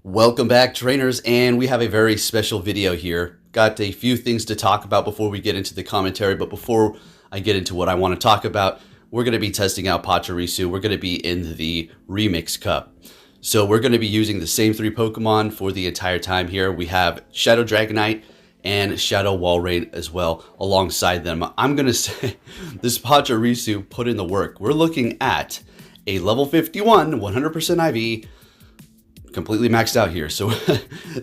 Welcome back, trainers, and we have a very special video here. Got a few things to talk about before we get into the commentary, but before I get into what I want to talk about, we're going to be testing out Pachirisu. We're going to be in the Remix Cup. So we're going to be using the same three Pokemon for the entire time here. We have Shadow Dragonite and Shadow Walrein as well alongside them. I'm going to say this Pachirisu put in the work. We're looking at a level 51, 100% IV, completely maxed out here. So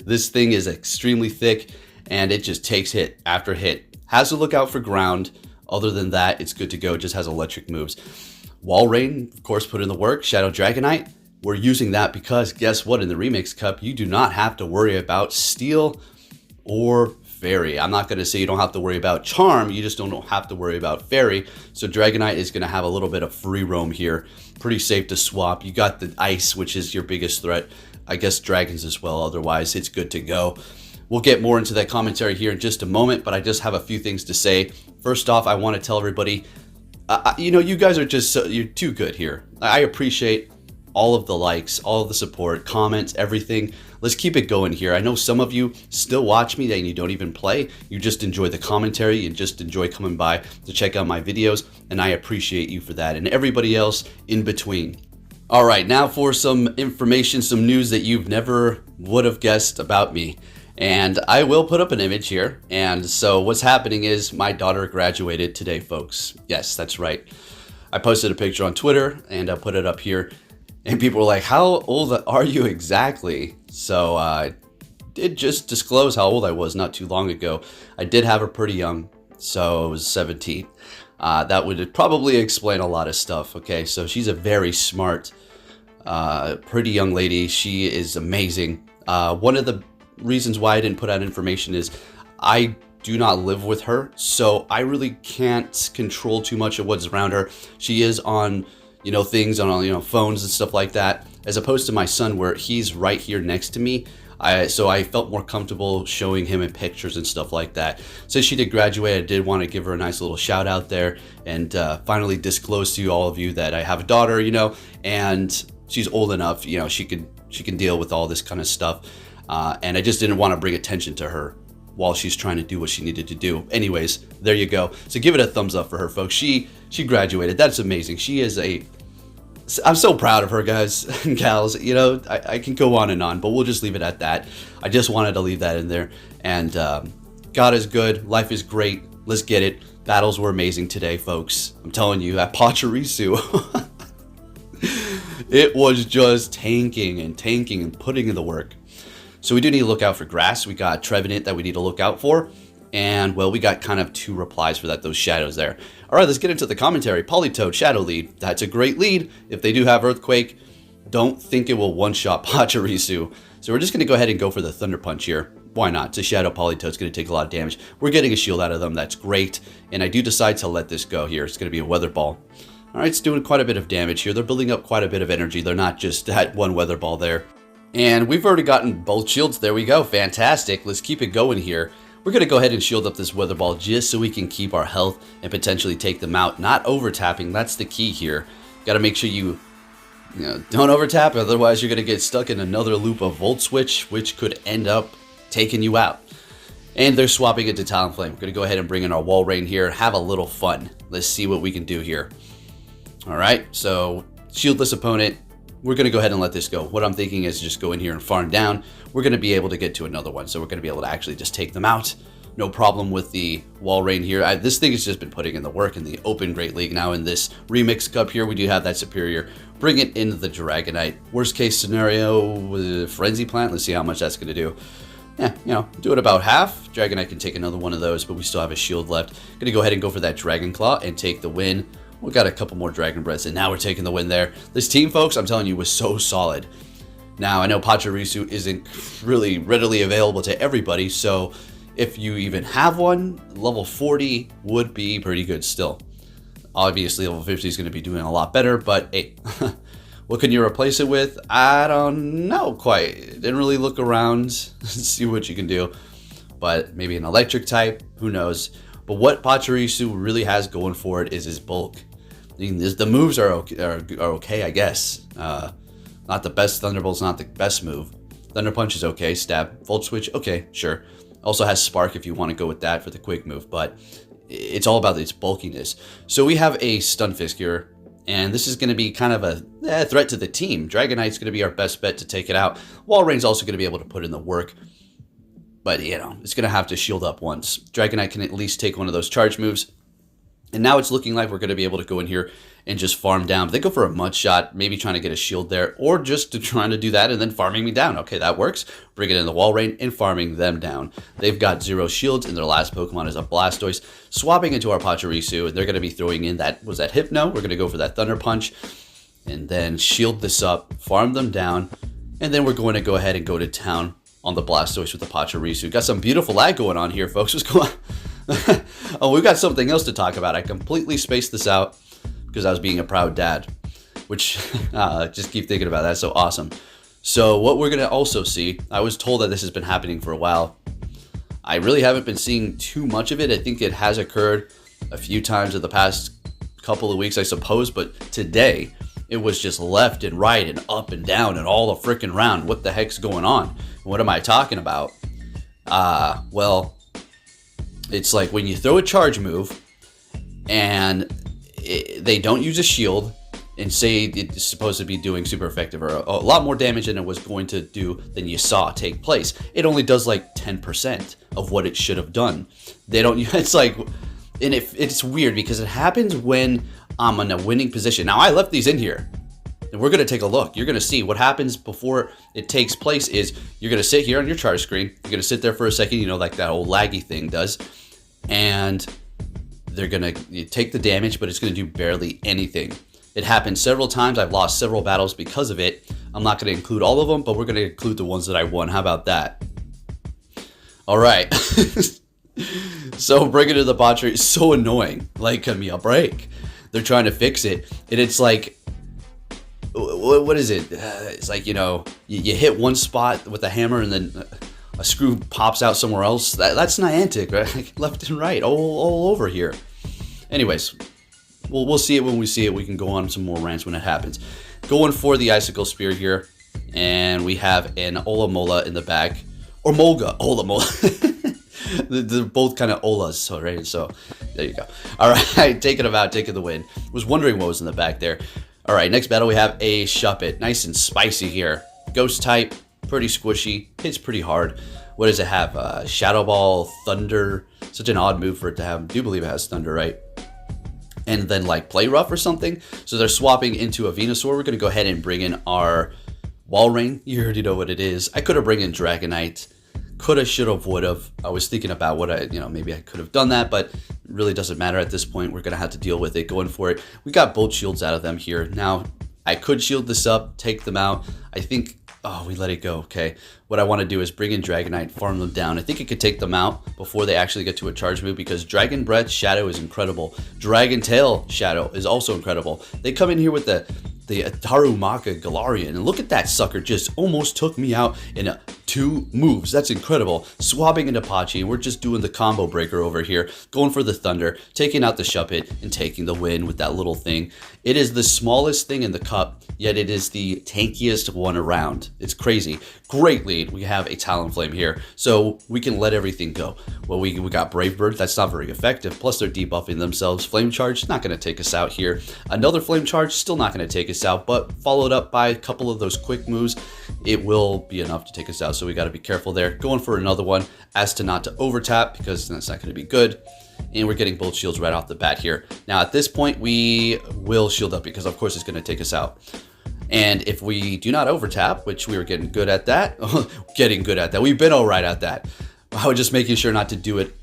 this thing is extremely thick and it just takes hit after hit. Has to look out for ground. Other than that, it's good to go. It just has electric moves. Walrein, of course, put in the work. Shadow Dragonite, we're using that because guess what? In the Remix Cup, you do not have to worry about Steel or Fairy. I'm not going to say you don't have to worry about Charm. You just don't have to worry about Fairy. So Dragonite is going to have a little bit of free roam here. Pretty safe to swap. You got the Ice, which is your biggest threat. I guess Dragons as well. Otherwise, it's good to go. We'll get more into that commentary here in just a moment, but I just have a few things to say. First off, I want to tell everybody, you guys are just, you're too good here. I appreciate all of the likes, all of the support, comments, everything. Let's keep it going here. I know some of you still watch me and you don't even play. You just enjoy the commentary and just enjoy coming by to check out my videos, and I appreciate you for that, and everybody else in between. All right, now for some information, some news that you've never would have guessed about me. And I will put up an image here. And so what's happening is my daughter graduated today, folks. Yes, that's right. I posted a picture on Twitter and I put it up here. And people were like, how old are you exactly? So I did just disclose how old I was not too long ago. I did have her pretty young, so I was 17. That would probably explain a lot of stuff. Okay, so she's a very smart, pretty young lady. She is amazing. One of the reasons why I didn't put out information is I do not live with her, so I really can't control too much of what's around her. She is on, things on, phones and stuff like that, as opposed to my son where he's right here next to me. So I felt more comfortable showing him in pictures and stuff like that. Since she did graduate, I did want to give her a nice little shout out there and finally disclose to all of you that I have a daughter, and she's old enough, she can deal with all this kind of stuff. And I just didn't want to bring attention to her while she's trying to do what she needed to do. Anyways, there you go. So give it a thumbs up for her, folks. She graduated. That's amazing. She is I'm so proud of her, guys and gals. I can go on and on, but we'll just leave it at that. I just wanted to leave that in there. And God is good. Life is great. Let's get it. Battles were amazing today, folks. I'm telling you, at Pachirisu, it was just tanking and putting in the work. So we do need to look out for grass. We got Trevenant that we need to look out for. And, well, we got kind of two replies for that, those shadows there. All right, let's get into the commentary. Politoed, Shadow lead. That's a great lead. If they do have Earthquake, don't think it will one-shot Pachirisu. So we're just going to go ahead and go for the Thunder Punch here. Why not? It's a Shadow Politoed. It's going to take a lot of damage. We're getting a shield out of them. That's great. And I do decide to let this go here. It's going to be a Weather Ball. All right, it's doing quite a bit of damage here. They're building up quite a bit of energy. They're not just that one Weather Ball there. And we've already gotten both shields. There we go. Fantastic. Let's keep it going here. We're going to go ahead and shield up this Weather Ball just so we can keep our health and potentially take them out. Not over-tapping. That's the key here. Got to make sure you don't over-tap. Otherwise, you're going to get stuck in another loop of Volt Switch, which could end up taking you out. And they're swapping it to Talonflame. We're going to go ahead and bring in our Walrein here. Have a little fun. Let's see what we can do here. All right. So, shieldless opponent. We're going to go ahead and let this go. What I'm thinking is just go in here and farm down. We're going to be able to get to another one. So we're going to be able to actually just take them out. No problem with the Walrein here. This thing has just been putting in the work in the Open Great League. Now in this Remix Cup here, we do have that Superior. Bring it into the Dragonite. Worst case scenario with Frenzy Plant. Let's see how much that's going to do. Yeah, do it about half. Dragonite can take another one of those, but we still have a shield left. Going to go ahead and go for that Dragon Claw and take the win. We got a couple more Dragon Breaths, and now we're taking the win there. This team, folks, I'm telling you, was so solid. Now, I know Pachirisu isn't really readily available to everybody, so if you even have one, level 40 would be pretty good still. Obviously, level 50 is going to be doing a lot better, but hey, what can you replace it with? I don't know quite. Didn't really look around, see what you can do, but maybe an electric type, who knows. But what Pachirisu really has going for it is his bulk. I mean, the moves are okay, I guess. Not the best. Thunderbolt's not the best move. Thunder Punch is okay. Stab. Volt Switch, okay, sure. Also has Spark if you want to go with that for the quick move, but it's all about its bulkiness. So we have a Stunfisk here, and this is going to be kind of a threat to the team. Dragonite's going to be our best bet to take it out. Walrein's also going to be able to put in the work, but, you know, it's going to have to shield up once. Dragonite can at least take one of those charge moves. And now it's looking like we're going to be able to go in here and just farm down. But they go for a mud shot, maybe trying to get a shield there, or just trying to do that and then farming me down. Okay, that works. Bring it in the Walrein and farming them down. They've got 0 shields, and their last Pokemon is a Blastoise. Swapping into our Pachirisu, and they're going to be throwing in that, was that Hypno? We're going to go for that Thunder Punch, and then shield this up, farm them down, and then we're going to go ahead and go to town on the Blastoise with the Pachirisu. Got some beautiful lag going on here, folks. What's going on? Oh, we've got something else to talk about. I completely spaced this out because I was being a proud dad, which just keep thinking about that. So awesome. So what we're going to also see, I was told that this has been happening for a while. I really haven't been seeing too much of it. I think it has occurred a few times in the past couple of weeks, I suppose. But today, it was just left and right and up and down and all the freaking round. What the heck's going on? What am I talking about? Well, it's like when you throw a charge move and they don't use a shield and say it's supposed to be doing super effective or a lot more damage than it was going to do than you saw take place. It only does like 10% of what it should have done. They don't, it's like, and it's weird because it happens when I'm in a winning position. Now I left these in here and we're going to take a look. You're going to see what happens before it takes place is you're going to sit here on your charge screen. You're going to sit there for a second, you know, like that old laggy thing does. And they're going to take the damage, but it's going to do barely anything. It happened several times. I've lost several battles because of it. I'm not going to include all of them, but we're going to include the ones that I won. How about that? All right. So bringing it to the botcher is so annoying. Like, give me a break. They're trying to fix it. And it's like, what is it? It's like, you know, you hit one spot with a hammer and then a screw pops out somewhere else. That's Niantic, right? Like left and right, all over here. Anyways, we'll see it when we see it. We can go on some more rants when it happens. Going for the Icicle Spear here. And we have an Olamola in the back. Or Molga. Olamola. They're both kind of Olas, so, right? So, there you go. All right, taking them out, taking the win. Was wondering what was in the back there. All right, next battle we have a Shuppet. Nice and spicy here. Ghost type, pretty squishy, hits pretty hard. What does it have? Shadow Ball, Thunder. Such an odd move for it to have. I do believe it has Thunder, right? And then like Play Rough or something. So they're swapping into a Venusaur. We're going to go ahead and bring in our Walrein. You already know what it is. I could have bring in Dragonite. Coulda, shoulda, woulda. I was thinking about what maybe I could have done that, but it really doesn't matter at this point. We're going to have to deal with it, going for it. We got both shields out of them here. Now, I could shield this up, take them out. I think, oh, we let it go. Okay. What I want to do is bring in Dragonite, farm them down. I think it could take them out before they actually get to a charge move because Dragon Breath Shadow is incredible. Dragon Tail Shadow is also incredible. They come in here with the Tarumaka Galarian, and look at that sucker, just almost took me out in 2 moves. That's incredible. Swapping into Pachi, and we're just doing the combo breaker over here, going for the Thunder, taking out the Shuppet, and taking the win with that little thing. It is the smallest thing in the cup, yet it is the tankiest one around. It's crazy. Great lead. We have a Talonflame here, so we can let everything go. Well, we got Brave Bird. That's not very effective. Plus, they're debuffing themselves. Flame Charge, not going to take us out here. Another Flame Charge, still not going to take us out, but followed up by a couple of those quick moves, it will be enough to take us out. So we got to be careful there. Going for another one as to not to overtap because that's not going to be good. And we're getting both shields right off the bat here. Now at this point, we will shield up because of course it's going to take us out. And if we do not overtap, which we were getting good at that, we've been all right at that. I was just making sure not to do it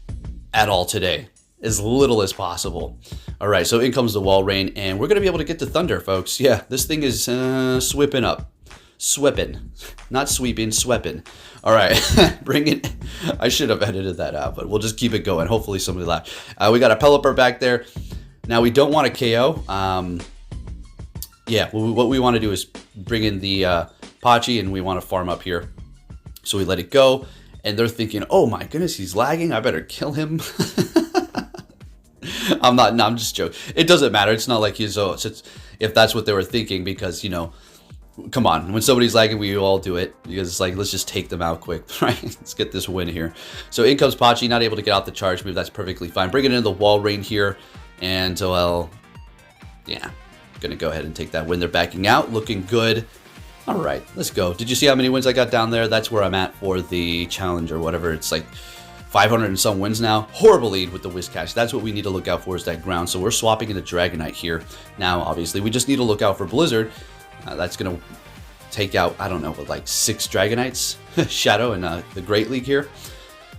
at all today, as little as possible. All right, so in comes the Walrein, and we're going to be able to get the Thunder, folks. Yeah, this thing is sweeping up. Sweeping. Not sweeping, sweeping. All right, bring it. I should have edited that out, but we'll just keep it going. Hopefully somebody laughed. We got a Pelipper back there. Now, we don't want a KO. Yeah, what we want to do is bring in the Pachi, and we want to farm up here. So we let it go, and they're thinking, oh my goodness, he's lagging. I better kill him. I'm just joking. It doesn't matter. It's not like he's, if that's what they were thinking, because, you know, Come on, when somebody's lagging, we all do it because it's like, let's just take them out quick, right? Let's get this win here. So in comes Pachi, not able to get out the charge move. That's perfectly fine. Bringing in the wall rain here, and well, yeah, gonna go ahead and take that win. They're backing out, looking good. All right, let's go. Did you see how many wins I got down there? That's where I'm at for the challenge or whatever. It's like 500 and some wins now. Horrible lead with the Whiscash. That's what we need to look out for, is that ground. So we're swapping into Dragonite here. Now, obviously, we just need to look out for Blizzard. That's going to take out, I don't know, but like 6 Dragonites, Shadow, and the Great League here.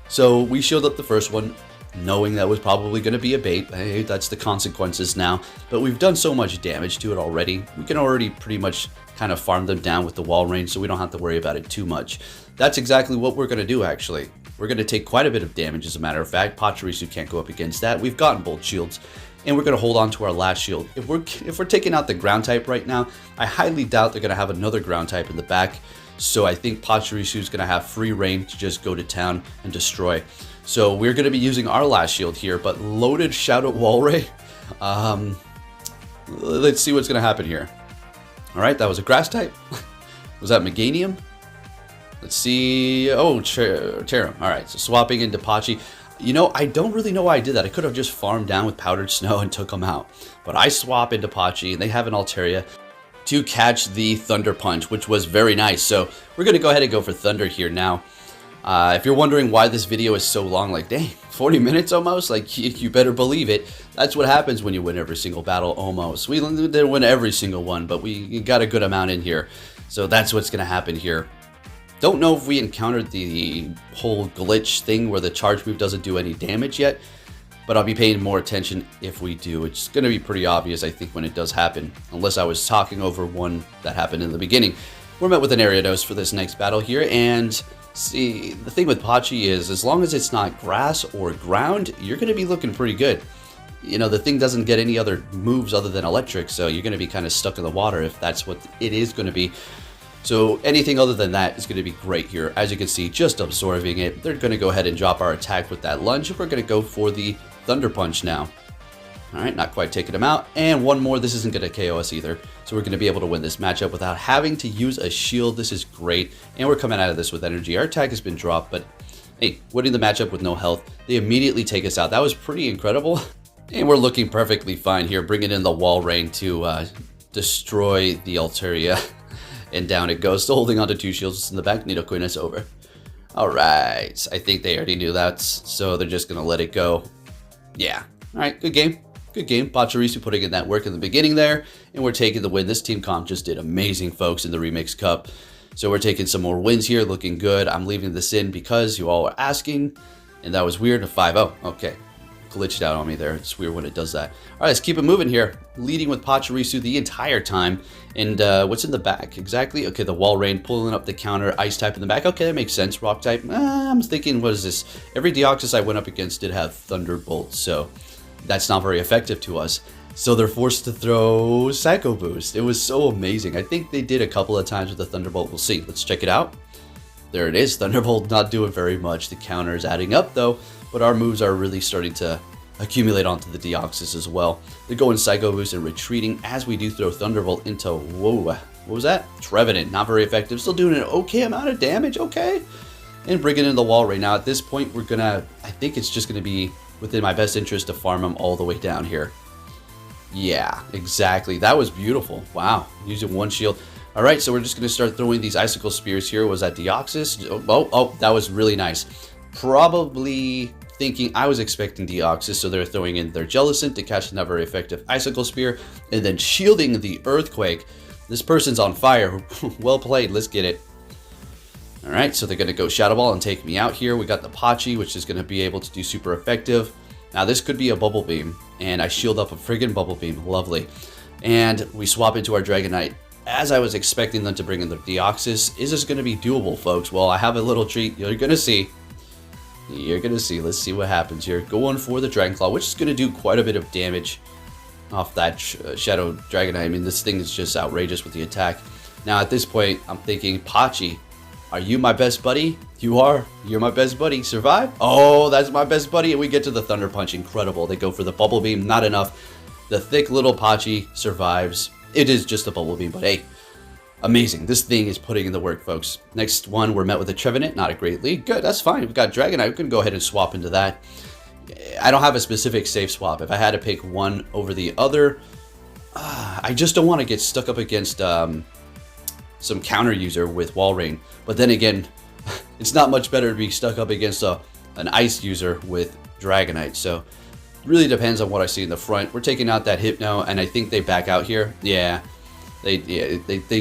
So we shielded up the first one, knowing that was probably going to be a bait. Hey, that's the consequences now. But we've done so much damage to it already. We can already pretty much kind of farm them down with the wall range, so we don't have to worry about it too much. That's exactly what we're going to do, actually. We're going to take quite a bit of damage, as a matter of fact. Pachirisu can't go up against that. We've gotten both shields, and we're going to hold on to our last shield. If we're taking out the ground type right now, I highly doubt they're going to have another ground type in the back. So I think Pachirisu is going to have free reign to just go to town and destroy. So we're going to be using our last shield here, but loaded Shadow Wall Ray. Let's see what's going to happen here. All right, that was a grass type. Was that Meganium? Let's see. Oh, Cherim. All right, so swapping into Pachi. You know, I don't really know why I did that. I could have just farmed down with Powdered Snow and took them out. But I swap into Pachi, and they have an Altaria to catch the Thunder Punch, which was very nice. So we're going to go ahead and go for Thunder here now. If you're wondering why this video is so long, like, dang, 40 minutes almost? Like, you better believe it. That's what happens when you win every single battle, almost. We didn't win every single one, but we got a good amount in here. So that's what's going to happen here. Don't know if we encountered the whole glitch thing where the charge move doesn't do any damage yet, but I'll be paying more attention if we do. It's going to be pretty obvious, I think, when it does happen, unless I was talking over one that happened in the beginning. We're met with an Ariados for this next battle here, and see, the thing with Pachi is, as long as it's not grass or ground, you're going to be looking pretty good. You know, the thing doesn't get any other moves other than electric, so you're going to be kind of stuck in the water if that's what it is going to be. So anything other than that is going to be great here. As you can see, just absorbing it. They're going to go ahead and drop our attack with that lunge. We're going to go for the Thunder Punch now. All right, not quite taking him out. And one more. This isn't going to KO us either. So we're going to be able to win this matchup without having to use a shield. This is great. And we're coming out of this with energy. Our attack has been dropped, but hey, winning the matchup with no health. They immediately take us out. That was pretty incredible. And we're looking perfectly fine here, bringing in the wall rain to destroy the Altaria. And down it goes. Still holding on to 2 shields in the back. Nidoqueen is over. All right. I think they already knew that, so they're just going to let it go. Yeah. All right. Good game. Good game. Pachirisu putting in that work in the beginning there, and we're taking the win. This team comp just did amazing, folks, in the Remix Cup. So we're taking some more wins here. Looking good. I'm leaving this in because you all were asking, and that was weird. A 5-0. Okay. Glitched out on me there. It's weird when it does that. All right, let's keep it moving here. Leading with Pachirisu the entire time. And what's in the back exactly? Okay, the wall rain pulling up the counter, ice type in the back. Okay, that makes sense. Rock type. I'm thinking, what is this? Every Deoxys I went up against did have Thunderbolt, so that's not very effective to us. So they're forced to throw Psycho Boost. It was so amazing. I think they did a couple of times with the Thunderbolt. We'll see. Let's check it out. There it is. Thunderbolt not doing very much. The counter is adding up though, but our moves are really starting to accumulate onto the Deoxys as well. They're going Psycho Boost and retreating as we do throw Thunderbolt into, whoa, what was that? Trevenant, not very effective. Still doing an okay amount of damage, okay. And bringing in the wall right now. At this point, we're gonna, I think it's just gonna be within my best interest to farm them all the way down here. Yeah, exactly. That was beautiful. Wow, using 1 shield. All right, so we're just going to start throwing these Icicle Spears here. Was that Deoxys? Oh, that was really nice. Probably thinking I was expecting Deoxys, so they're throwing in their Jellicent to catch another effective Icicle Spear, and then shielding the Earthquake. This person's on fire. Well played. Let's get it. All right, so they're going to go Shadow Ball and take me out here. We got the Pachi, which is going to be able to do super effective. Now, this could be a Bubble Beam, and I shield up a friggin' Bubble Beam. Lovely. And we swap into our Dragonite. As I was expecting them to bring in the Deoxys, is this going to be doable, folks? Well, I have a little treat. You're going to see. You're going to see. Let's see what happens here. Going for the Dragon Claw, which is going to do quite a bit of damage off that Shadow Dragonite. I mean, this thing is just outrageous with the attack. Now, at this point, I'm thinking, Pachi, are you my best buddy? You are. You're my best buddy. Survive? Oh, that's my best buddy. And we get to the Thunder Punch. Incredible. They go for the Bubble Beam. Not enough. The thick little Pachi survives. It is just a Bubble Beam, but hey, Amazing. This thing is putting in the work, folks. Next one, we're met with a Trevenant. Not a great lead. Good, that's fine. We've got Dragonite. We can go ahead and swap into that. I don't have a specific safe swap. If I had to pick one over the other, I just don't want to get stuck up against some counter user with Walrein. But then again, it's not much better to be stuck up against an ice user with Dragonite. So it really depends on what I see in the front. We're taking out that Hypno, and I think they back out here. Yeah. They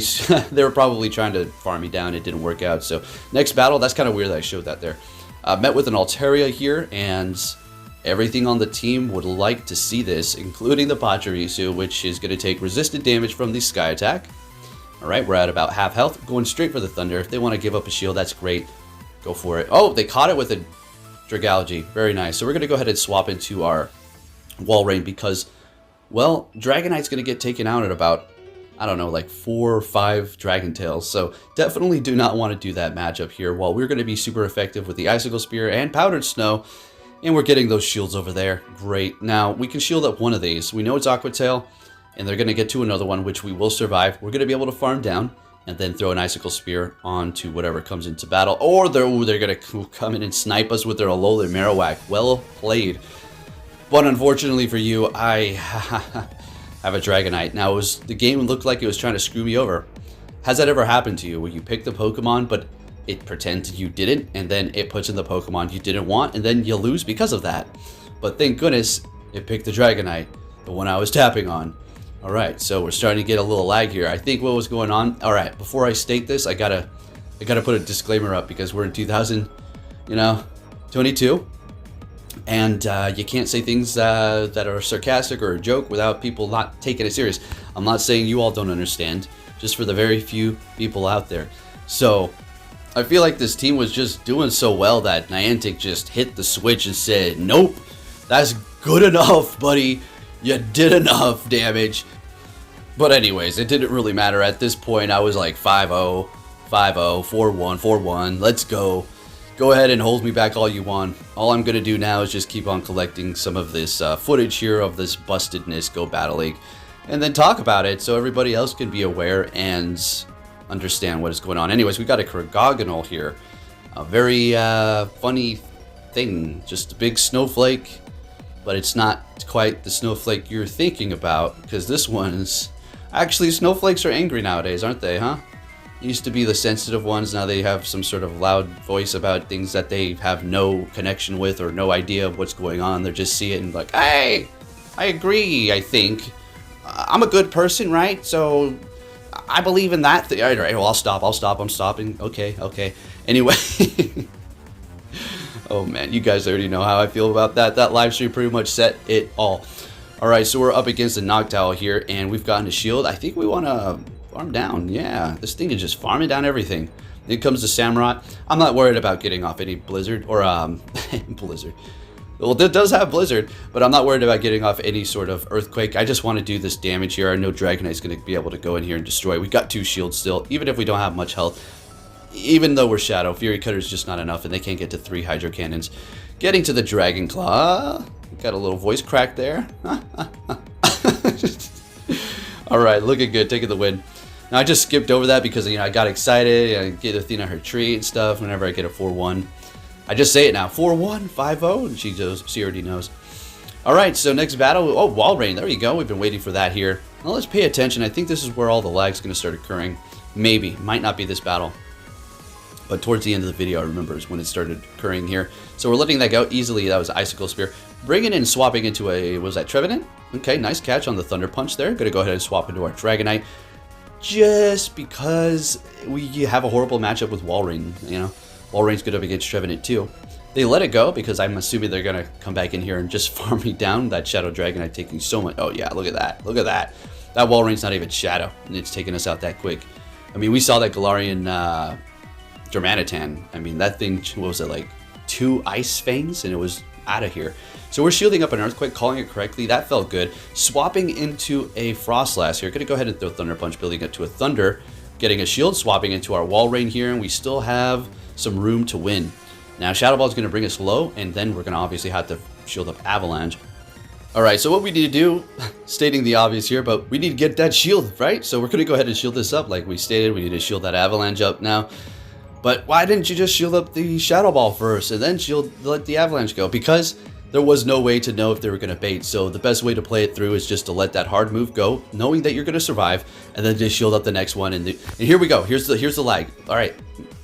were probably trying to farm me down. It didn't work out. So next battle, that's kind of weird that I showed that there. Met with an Altaria here, and everything on the team would like to see this, including the Pachirisu, which is going to take resistant damage from the Sky Attack. Alright, we're at about half health, going straight for the Thunder. If they want to give up a shield, that's great. Go for it. Oh, they caught it with a Dragalge. Very nice. So we're going to go ahead and swap into our Walrein because, well, Dragonite's going to get taken out at about, I don't know, like 4 or 5 Dragon Tails. So definitely do not want to do that matchup here. While we're going to be super effective with the Icicle Spear and Powdered Snow, and we're getting those shields over there. Great. Now, we can shield up one of these. We know it's Aqua Tail, and they're going to get to another one, which we will survive. We're going to be able to farm down and then throw an Icicle Spear onto whatever comes into battle. Or they're going to come in and snipe us with their Alola Marowak. Well played. But unfortunately for you, I have a Dragonite. Now, the game looked like it was trying to screw me over. Has that ever happened to you, where you pick the Pokemon, but it pretends you didn't, and then it puts in the Pokemon you didn't want, and then you lose because of that? But thank goodness it picked the Dragonite, the one I was tapping on. Alright, so we're starting to get a little lag here. I think what was going on... Alright, before I state this, I gotta put a disclaimer up, because we're in 2022, and you can't say things that are sarcastic or a joke without people not taking it serious. I'm not saying you all don't understand, just for the very few people out there. So I feel like this team was just doing so well that Niantic just hit the switch and said, nope, that's good enough, buddy. You did enough damage. But anyways, it didn't really matter. At this point, I was like 5-0, 5-0, 4-1, 4-1. Let's go. Go ahead and hold me back all you want. All I'm going to do now is just keep on collecting some of this footage here of this bustedness Go Battle League, and then talk about it so everybody else can be aware and understand what is going on. Anyways, we got a Krigogonal here. A very funny thing. Just a big snowflake, but it's not quite the snowflake you're thinking about, because this one's... Actually, snowflakes are angry nowadays, aren't they, huh? Used to be the sensitive ones, now they have some sort of loud voice about things that they have no connection with or no idea of what's going on. They just see it and like, hey, I agree, I think. I'm a good person, right? So I believe in that thing. All right, well, I'll stop, I'm stopping. Okay. Anyway. Oh man, you guys already know how I feel about that. That live stream pretty much said it all. Alright, so we're up against the Noctowl here, and we've gotten a shield. I think we want to farm down. Yeah, this thing is just farming down everything. Then comes the Samurott. I'm not worried about getting off any Blizzard, or Blizzard. Well, it does have Blizzard, but I'm not worried about getting off any sort of Earthquake. I just want to do this damage here. I know Dragonite's going to be able to go in here and destroy. We've got 2 shields still, even if we don't have much health. Even though we're Shadow, Fury Cutter is just not enough, and they can't get to 3 Hydro Cannons. Getting to the Dragon Claw. Got a little voice crack there. Alright, looking good, taking the win. Now, I just skipped over that because, I got excited. I get Athena her treat and stuff whenever I get a 4-1. I just say it now, 4-1, 5-0, and she already knows. Alright, so next battle, oh, Walrein, there you go. We've been waiting for that here. Now, let's pay attention. I think this is where all the lag's going to start occurring. Maybe, might not be this battle. But towards the end of the video, I remember, is when it started occurring here. So we're letting that go easily. That was Icicle Spear. Bringing in, swapping into a, was that Trevenant? Okay, nice catch on the Thunder Punch there. Gonna go ahead and swap into our Dragonite. Just because we have a horrible matchup with Walrein, Walrein's good up against Trevenant too. They let it go because I'm assuming they're gonna come back in here and just farm me down. That Shadow Dragonite taking so much. Oh yeah, look at that. Look at that. That Walrein's not even Shadow, and it's taking us out that quick. I mean, we saw that Galarian Germanitan. I mean, that thing, what was it, like 2 Ice Fangs, and it was out of here. So we're shielding up an Earthquake, calling it correctly. That felt good. Swapping into a Frostlass here. Gonna go ahead and throw Thunder Punch, building it to a Thunder. Getting a shield, swapping into our Walrein here, and we still have some room to win. Now, Shadow Ball is going to bring us low, and then we're going to obviously have to shield up Avalanche. All right, so what we need to do, stating the obvious here, but we need to get that shield, right? So we're going to go ahead and shield this up like we stated. We need to shield that avalanche up now. But why didn't you just shield up the Shadow Ball first and then let the avalanche go? Because there was no way to know if they were going to bait. So the best way to play it through is just to let that hard move go, knowing that you're going to survive, and then just shield up the next one. And here we go. Here's the lag. All right,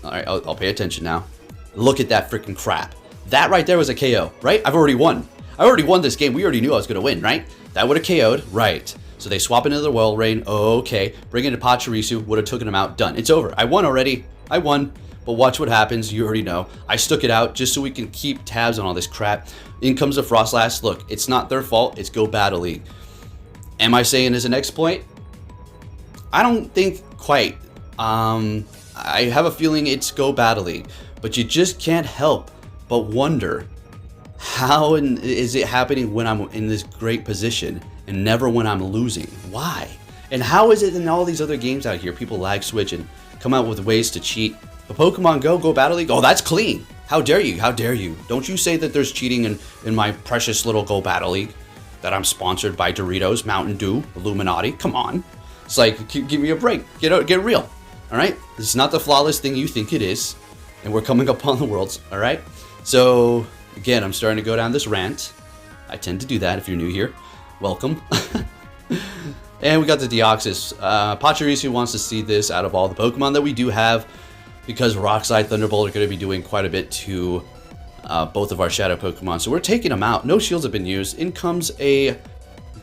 I'll pay attention now. Look at that freaking crap. That right there was a KO, right? I've already won. I already won this game. We already knew I was going to win, right? That would have KO'd, right? So they swap into the Well Rain. Okay, bring in a Pachirisu. Would have taken him out. Done. It's over. I won already. I won. But watch what happens. You already know. I stuck it out just so we can keep tabs on all this crap. In comes the Frostlass. Look, it's not their fault. It's Go Battle League. Am I saying it's an exploit? I don't think quite. I have a feeling it's Go Battle League. But you just can't help but wonder, how is it happening when I'm in this great position and never when I'm losing? Why? And how is it in all these other games out here, people lag switch and come out with ways to cheat? But Pokemon Go Battle League, oh, that's clean. How dare you? How dare you? Don't you say that there's cheating in my precious little Go Battle League, that I'm sponsored by Doritos, Mountain Dew, Illuminati. Come on. It's like, give me a break. Get real. All right? This is not the flawless thing you think it is. And we're coming upon the Worlds. All right? So, again, I'm starting to go down this rant. I tend to do that if you're new here. Welcome. And we got the Deoxys. Pachirisu wants to see this out of all the Pokemon that we do have, because Rock Slide, Thunderbolt are going to be doing quite a bit to both of our Shadow Pokemon. So we're taking them out. No shields have been used. In comes a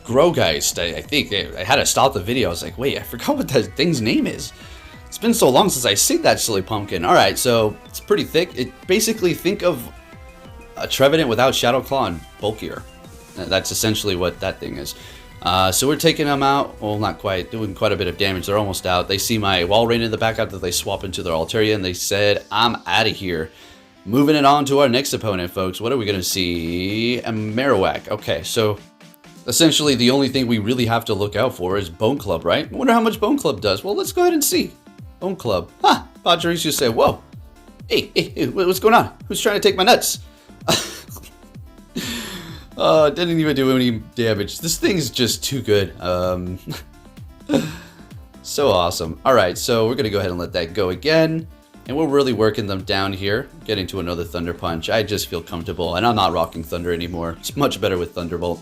Growgeist. I think I had to stop the video. I was like, wait, I forgot what that thing's name is. It's been so long since I seen that silly pumpkin. All right, so it's pretty thick. It basically, think of a Trevenant without Shadow Claw and bulkier. That's essentially what that thing is. So we're taking them out. Well, not quite. Doing quite a bit of damage. They're almost out. They see my Wall Rain in the back after they swap into their Altaria, and they said, I'm out of here. Moving it on to our next opponent, folks. What are we going to see? A Marowak. Okay, so essentially the only thing we really have to look out for is Bone Club, right? I wonder how much Bone Club does. Well, let's go ahead and see. Bone Club. Huh. Pachirisu said, whoa. Hey, what's going on? Who's trying to take my nuts? Didn't even do any damage. This thing's just too good. So awesome. Alright, so we're going to go ahead and let that go again. And we're really working them down here. Getting to another Thunder Punch. I just feel comfortable. And I'm not rocking Thunder anymore. It's much better with Thunderbolt.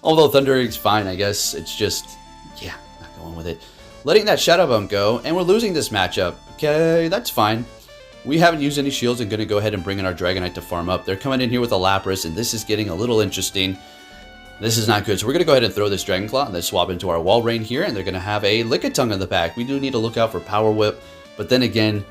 Although Thunder is fine, I guess. It's just, yeah, not going with it. Letting that Shadow Bone go. And we're losing this matchup. Okay, that's fine. We haven't used any shields and going to go ahead and bring in our Dragonite to farm up. They're coming in here with a Lapras, and this is getting a little interesting. This is not good. So we're going to go ahead and throw this Dragon Claw and then swap into our Wall Rain here, and they're going to have a Lickitung in the back. We do need to look out for Power Whip, but then again,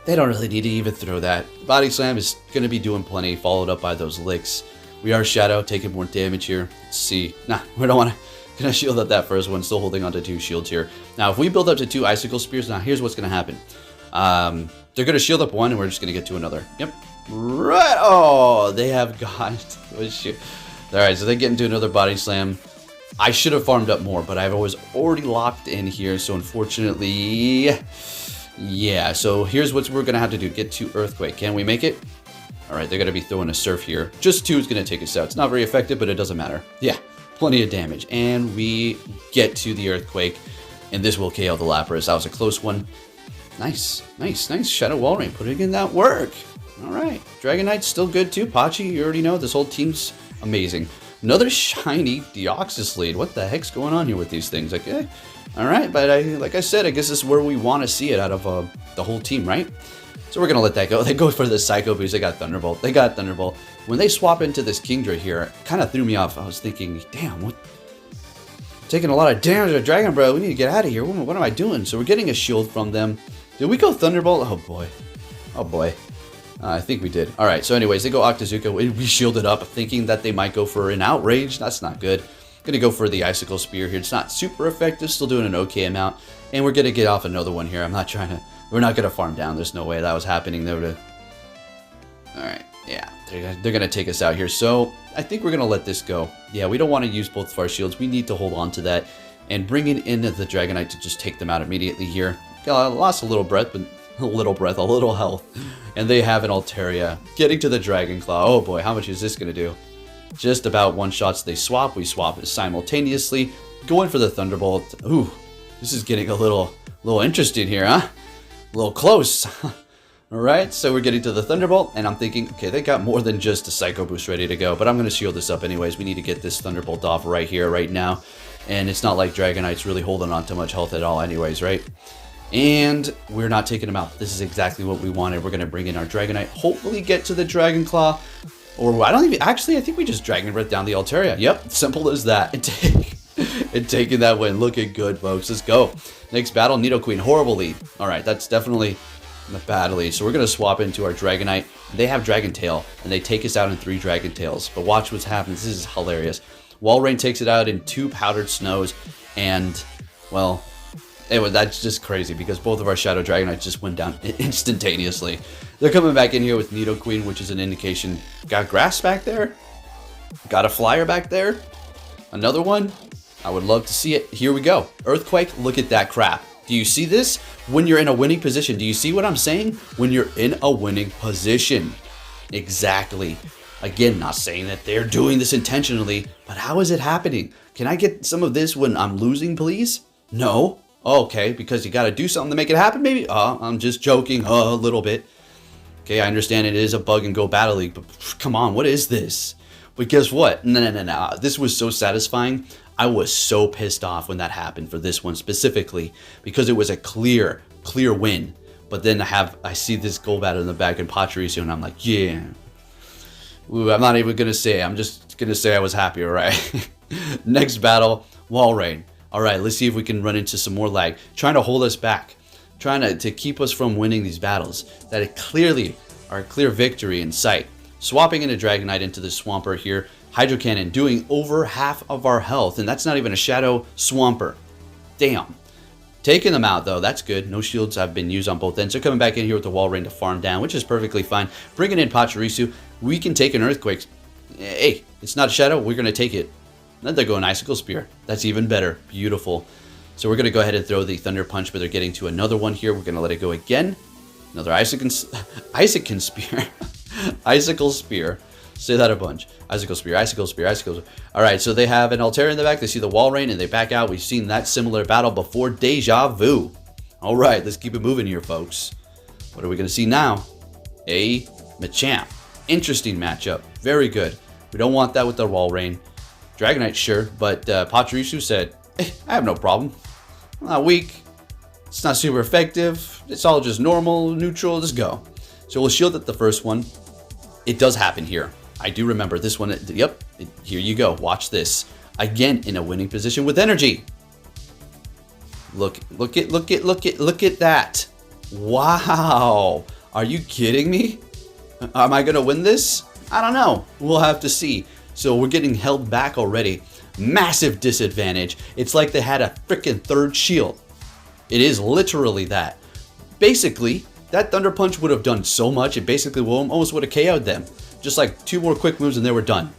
they don't really need to even throw that. Body Slam is going to be doing plenty, followed up by those Licks. We are Shadow, taking more damage here. Let's see. Nah, we don't want to. Gonna shield up that first one, still holding onto 2 shields here. Now, if we build up to 2 Icicle Spears, now here's what's going to happen. They're going to shield up one, and we're just going to get to another. Yep. Right. Oh, they have got... Oh, shit. All right, so they get into another Body Slam. I should have farmed up more, but I was already locked in here, so unfortunately... Yeah, so here's what we're going to have to do. Get to Earthquake. Can we make it? All right, they're going to be throwing a Surf here. Just 2 is going to take us out. It's not very effective, but it doesn't matter. Yeah, plenty of damage. And we get to the Earthquake, and this will KO the Lapras. That was a close one. Nice. Shadow Wall Rain, putting in that work. All right. Dragonite's still good too. Pachi, you already know this whole team's amazing. Another shiny Deoxys lead. What the heck's going on here with these things? Like, all right, but like I said, I guess this is where we want to see it out of the whole team, right? So we're going to let that go. They go for the Psycho Boost. They got Thunderbolt. When they swap into this Kingdra here, it kind of threw me off. I was thinking, damn, what? Taking a lot of damage to Dragon Bro. We need to get out of here. What am I doing? So we're getting a shield from them. Did we go Thunderbolt? Oh boy. I think we did. All right. So anyways, they go Octazooka. We shielded up, thinking that they might go for an Outrage. That's not good. Gonna go for the Icicle Spear here. It's not super effective. Still doing an okay amount. And we're gonna get off another one here. We're not gonna farm down. There's no way that was happening. All right. Yeah. They're gonna take us out here. So I think we're gonna let this go. Yeah. We don't want to use both of our shields. We need to hold on to that and bring it into the Dragonite to just take them out immediately here. Lost a little breath, but a little health. And they have an Altaria. Getting to the Dragon Claw. Oh boy, how much is this going to do? Just about one shots they swap. We swap it simultaneously. Going for the Thunderbolt. Ooh, this is getting a little interesting here, huh? A little close. Alright, so we're getting to the Thunderbolt, and I'm thinking, okay, they got more than just a Psycho Boost ready to go, but I'm going to shield this up anyways. We need to get this Thunderbolt off right here, right now. And it's not like Dragonite's really holding on to much health at all anyways, right? And we're not taking him out. This is exactly what we wanted. We're going to bring in our Dragonite, hopefully get to the Dragon Claw. Or I don't even, actually, I think we just Dragon Breath down the Altaria. Yep, simple as that. And taking that win. Looking good, folks. Let's go. Next battle, Nidoqueen. Horrible lead. Alright, that's definitely the bad lead. So we're going to swap into our Dragonite. They have Dragon Tail, and they take us out in 3 Dragon Tails. But watch what's happening. This is hilarious. Walrein takes it out in 2 Powdered Snows, and, well, that's just crazy because both of our Shadow Dragonites just went down instantaneously. They're coming back in here with Nidoqueen, which is an indication. Got Grass back there? Got a Flyer back there? Another one? I would love to see it. Here we go. Earthquake, look at that crap. Do you see this? When you're in a winning position. Do you see what I'm saying? When you're in a winning position. Exactly. Again, not saying that they're doing this intentionally, but how is it happening? Can I get some of this when I'm losing, please? No. Okay, because you got to do something to make it happen, maybe? I'm just joking a little bit. Okay, I understand it is a bug in Go Battle League, but come on, what is this? But guess what? No. This was so satisfying. I was so pissed off when that happened for this one specifically because it was a clear win. But then I see this Go Battle in the back in Pachirisu, and I'm like, yeah. Ooh, I'm not even going to say. I'm just going to say I was happy, all right? Next battle, Walrein. All right, let's see if we can run into some more lag. Trying to hold us back. Trying to keep us from winning these battles. That it clearly are a clear victory in sight. Swapping into Dragonite into the Swampert here. Hydro Cannon doing over half of our health. And that's not even a Shadow Swampert. Damn. Taking them out, though. That's good. No shields have been used on both ends. They're coming back in here with the Walrein to farm down, which is perfectly fine. Bringing in Pachirisu. We can take an Earthquake. Hey, it's not a Shadow. We're going to take it. Then they're going Icicle Spear. That's even better. Beautiful. So we're going to go ahead and throw the Thunder Punch, but they're getting to another one here. We're going to let it go again. Another Icicle Spear. Icicle Spear. Say that a bunch. Icicle Spear, Icicle Spear, Icicle Spear. Alright, so they have an Altaria in the back. They see the Walrein and they back out. We've seen that similar battle before. Deja vu. Alright, let's keep it moving here, folks. What are we going to see now? A Machamp. Interesting matchup. Very good. We don't want that with the Walrein. Dragonite, sure, but Pachirisu said, hey, I have no problem. I'm not weak. It's not super effective. It's all just normal, neutral. Let's go. So we'll shield at the first one. It does happen here. I do remember this one. Yep. Here you go. Watch this. Again, in a winning position with energy. Look at that. Wow. Are you kidding me? Am I going to win this? I don't know. We'll have to see. So we're getting held back already. Massive disadvantage. It's like they had a freaking third shield. It is literally that. Basically, that Thunder Punch would have done so much. It basically almost would have KO'd them. Just like 2 more quick moves and they were done.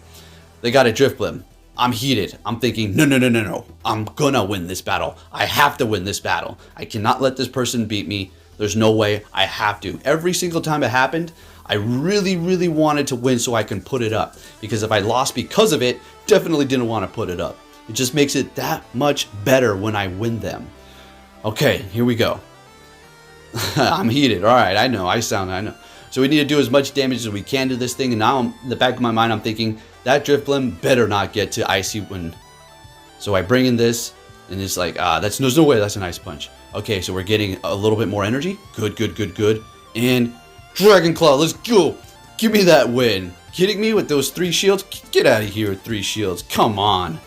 They got a Drift Blim. I'm heated. I'm thinking, no. I'm gonna win this battle. I have to win this battle. I cannot let this person beat me. There's no way. I have to. Every single time it happened, I really wanted to win so I can put it up. Because if I lost because of it, definitely didn't want to put it up. It just makes it that much better when I win them. Okay, here we go. I'm heated. All right, I know. I know. So we need to do as much damage as we can to this thing. And now in the back of my mind, I'm thinking that Drift Blim better not get to Icy Wind. So I bring in this, and it's like, there's no way that's an Ice Punch. Okay, so we're getting a little bit more energy. Good. And Dragon Claw, let's go. Give me that win. Kidding me with those 3 shields? Get out of here with 3 shields. Come on.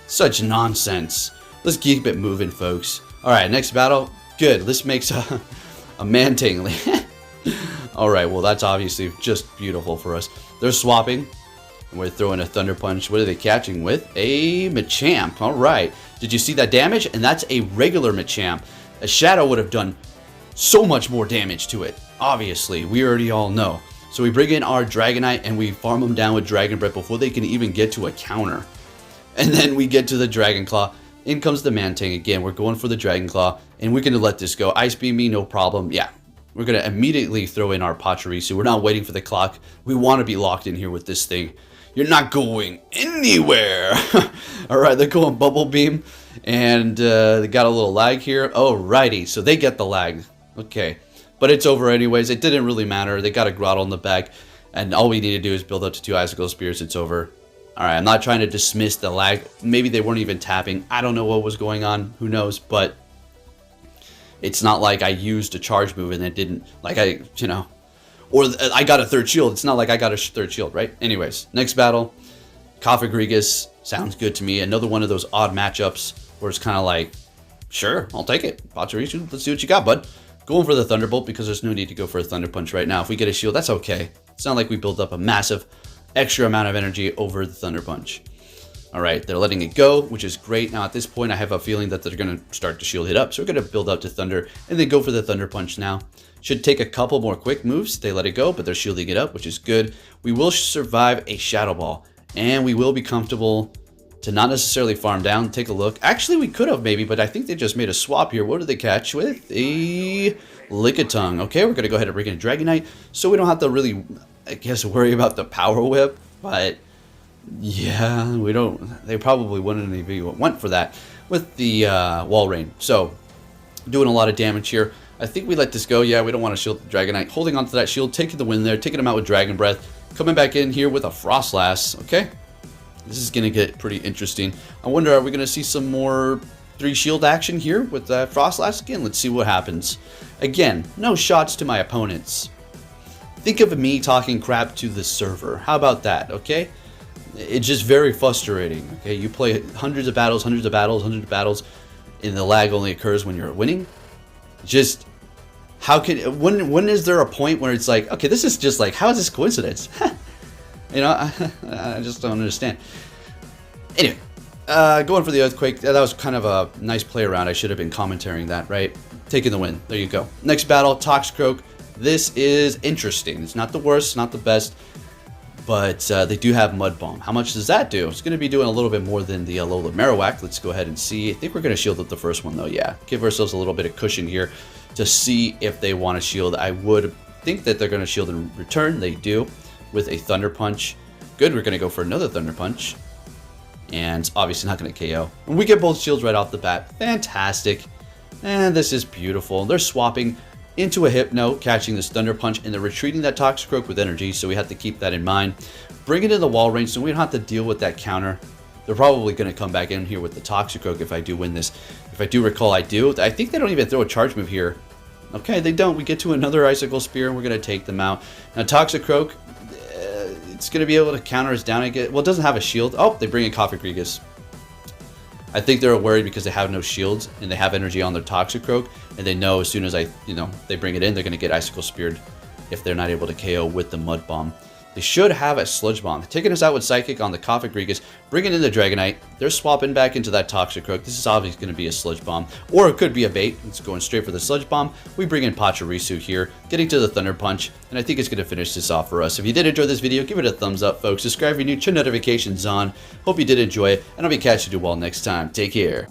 Such nonsense. Let's keep it moving, folks. All right, next battle. Good. This makes a Mantang. All right, well, that's obviously just beautiful for us. They're swapping, and we're throwing a Thunder Punch. What are they catching with? A Machamp. All right. Did you see that damage? And that's a regular Machamp. A Shadow would have done so much more damage to it. Obviously, we already all know. So we bring in our Dragonite, and we farm them down with Dragon Breath before they can even get to a counter. And then we get to the Dragon Claw. In comes the Mantang again. We're going for the Dragon Claw, and we're going to let this go. Ice Beam me, no problem. Yeah, We're going to immediately throw in our Pachirisu. We're not waiting for the clock. We want to be locked in here with this thing. You're not going anywhere. All right, they're going Bubble Beam. And they got a little lag here. Alrighty, so they get the lag. Okay, but it's over anyways. It didn't really matter. They got a Grottle in the back. And all we need to do is build up to 2 Icicle Spears. It's over. Alright, I'm not trying to dismiss the lag. Maybe they weren't even tapping. I don't know what was going on. Who knows? But it's not like I used a charge move and it didn't, like or I got a 3rd shield. It's not like I got a 3rd shield, right? Anyways, next battle, Cofagrigus. Sounds good to me. Another one of those odd matchups where it's kind of like, sure, I'll take it. Pachirisu, let's see what you got, bud. Going for the Thunderbolt because there's no need to go for a Thunder Punch right now. If we get a shield, that's okay. It's not like we build up a massive extra amount of energy over the Thunder Punch. All right, they're letting it go, which is great. Now, at this point, I have a feeling that they're going to start to shield hit up. So we're going to build up to Thunder and then go for the Thunder Punch now. Should take a couple more quick moves. They let it go, but they're shielding it up, which is good. We will survive a Shadow Ball, and we will be comfortable to not necessarily farm down. Take a look. Actually, we could have maybe, but I think they just made a swap here. What did they catch with? A Lickitung. Okay, we're going to go ahead and bring in a Dragonite, so we don't have to really, I guess, worry about the Power Whip, but yeah, we don't. They probably wouldn't even went for that with the Wall Rain. So, doing a lot of damage here. I think we let this go. Yeah, we don't want to shield the Dragonite. Holding onto that shield, taking the win there, taking him out with Dragon Breath. Coming back in here with a Frostlass. Okay, this is going to get pretty interesting. I wonder, are we going to see some more 3 shield action here with that Frostlass again? Let's see what happens. Again, no shots to my opponents. Think of me talking crap to the server. How about that, okay? It's just very frustrating, okay? You play hundreds of battles, and the lag only occurs when you're winning. Just, how can, when is there a point where it's like, okay, this is just like, how is this coincidence? You know, I just don't understand. Anyway, going for the Earthquake. That was kind of a nice play around. I should have been commentating that, right? Taking the win. There you go. Next battle, Toxicroak. This is interesting. It's not the worst, not the best, but they do have Mud Bomb. How much does that do? It's going to be doing a little bit more than the Alola Marowak. Let's go ahead and see. I think we're going to shield up the first one, though. Yeah, give ourselves a little bit of cushion here to see if they want to shield. I would think that they're going to shield in return. They do with a Thunder Punch. Good, we're going to go for another Thunder Punch. And it's obviously not going to KO. And we get both shields right off the bat. Fantastic. And this is beautiful. They're swapping into a Hypno, catching this Thunder Punch, and they're retreating that Toxicroak with energy, so we have to keep that in mind. Bring it in the wall range so we don't have to deal with that counter. They're probably going to come back in here with the Toxicroak if I do win this. If I do recall, I do. I think they don't even throw a charge move here. Okay, they don't. We get to another Icicle Spear, and we're going to take them out. Now, Toxicroak, it's going to be able to counter us down again. Well, it doesn't have a shield. Oh, they bring in Cofagrigus. I think they're worried because they have no shields and they have energy on their Toxicroak, and they know as soon as they bring it in, they're going to get Icicle Speared if they're not able to KO with the Mud Bomb. They should have a Sludge Bomb. They're taking us out with Psychic on the Cofagrigus, bringing in the Dragonite. They're swapping back into that Toxicroak. This is obviously going to be a Sludge Bomb, or it could be a bait. It's going straight for the Sludge Bomb. We bring in Pachirisu here, getting to the Thunder Punch, and I think it's going to finish this off for us. If you did enjoy this video, give it a thumbs up, folks. Subscribe if you're new, turn notifications on. Hope you did enjoy it, and I'll be catching you all next time. Take care.